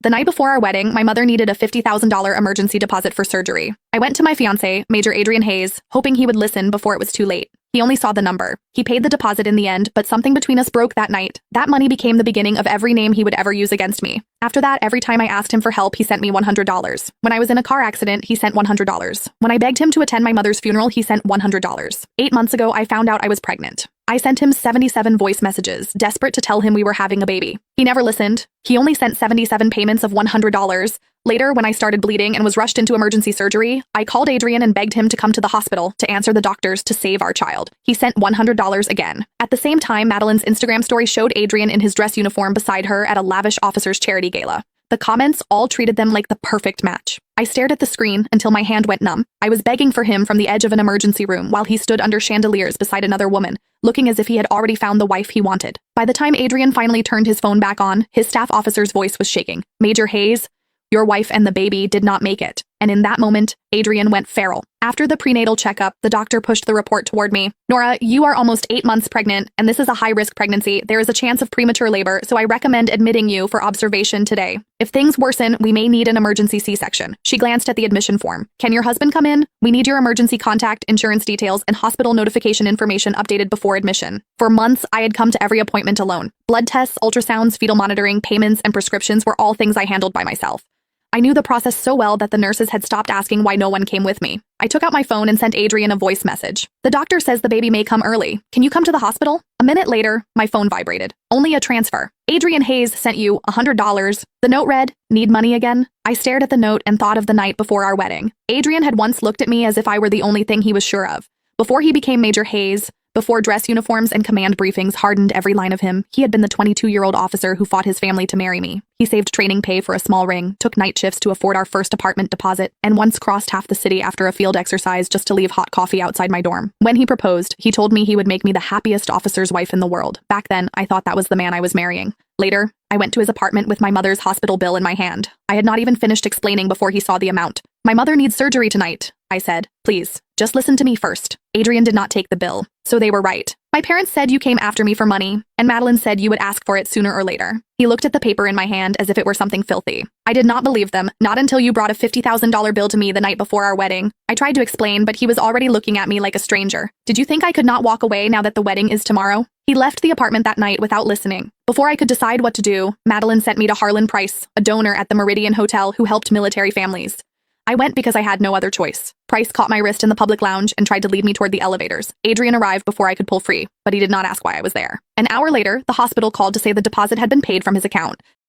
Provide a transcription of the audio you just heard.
The night before our wedding, my mother needed a $50,000 emergency deposit for surgery. I went to my fiancé, Major Adrian Hayes, hoping he would listen before it was too late. He only saw the number. He paid the deposit in the end, but something between us broke that night. That money became the beginning of every name he would ever use against me. After that, every time I asked him for help, he sent me $100. When I was in a car accident, he sent $100. When I begged him to attend my mother's funeral, he sent $100. 8 months ago, I found out I was pregnant. I sent him 77 voice messages, desperate to tell him we were having a baby. He never listened. He only sent 77 payments of $100. Later, when I started bleeding and was rushed into emergency surgery, I called Adrian and begged him to come to the hospital to answer the doctors to save our child. He sent $100 again. At the same time, Madeline's Instagram story showed Adrian in his dress uniform beside her at a lavish officer's charity gala. The comments all treated them like the perfect match. I stared at the screen until my hand went numb. I was begging for him from the edge of an emergency room while he stood under chandeliers beside another woman, looking as if he had already found the wife he wanted. By the time Adrian finally turned his phone back on, his staff officer's voice was shaking. "Major Hayes, your wife and the baby did not make it." And in that moment, Adrian went feral. After the prenatal checkup, the doctor pushed the report toward me. "Nora, you are almost 8 months pregnant, and this is a high-risk pregnancy. There is a chance of premature labor, so I recommend admitting you for observation today. If things worsen, we may need an emergency C-section." She glanced at the admission form. "Can your husband come in? We need your emergency contact, insurance details, and hospital notification information updated before admission." For months, I had come to every appointment alone. Blood tests, ultrasounds, fetal monitoring, payments, and prescriptions were all things I handled by myself. I knew the process so well that the nurses had stopped asking why no one came with me. I took out my phone and sent Adrian a voice message. "The doctor says the baby may come early. Can you come to the hospital?" A minute later, my phone vibrated. "Only a transfer. Adrian Hayes sent you $100. The note read, 'Need money again?'" I stared at the note and thought of the night before our wedding. Adrian had once looked at me as if I were the only thing he was sure of. Before he became Major Hayes, before dress uniforms and command briefings hardened every line of him, he had been the 22-year-old officer who fought his family to marry me. He saved training pay for a small ring, took night shifts to afford our first apartment deposit, and once crossed half the city after a field exercise just to leave hot coffee outside my dorm. When he proposed, he told me he would make me the happiest officer's wife in the world. Back then, I thought that was the man I was marrying. Later, I went to his apartment with my mother's hospital bill in my hand. I had not even finished explaining before he saw the amount. "My mother needs surgery tonight," I said. "Please, just listen to me first." Adrian did not take the bill, so they were right. "My parents said you came after me for money, and Madeline said you would ask for it sooner or later." He looked at the paper in my hand as if it were something filthy. "I did not believe them, not until you brought a $50,000 bill to me the night before our wedding." I tried to explain, but he was already looking at me like a stranger. "Did you think I could not walk away now that the wedding is tomorrow?" He left the apartment that night without listening. Before I could decide what to do, Madeline sent me to Harlan Price, a donor at the Meridian Hotel who helped military families. I went because I had no other choice. Price caught my wrist in the public lounge and tried to lead me toward the elevators. Adrian arrived before I could pull free, but he did not ask why I was there. An hour later, the hospital called to say the deposit had been paid from his account.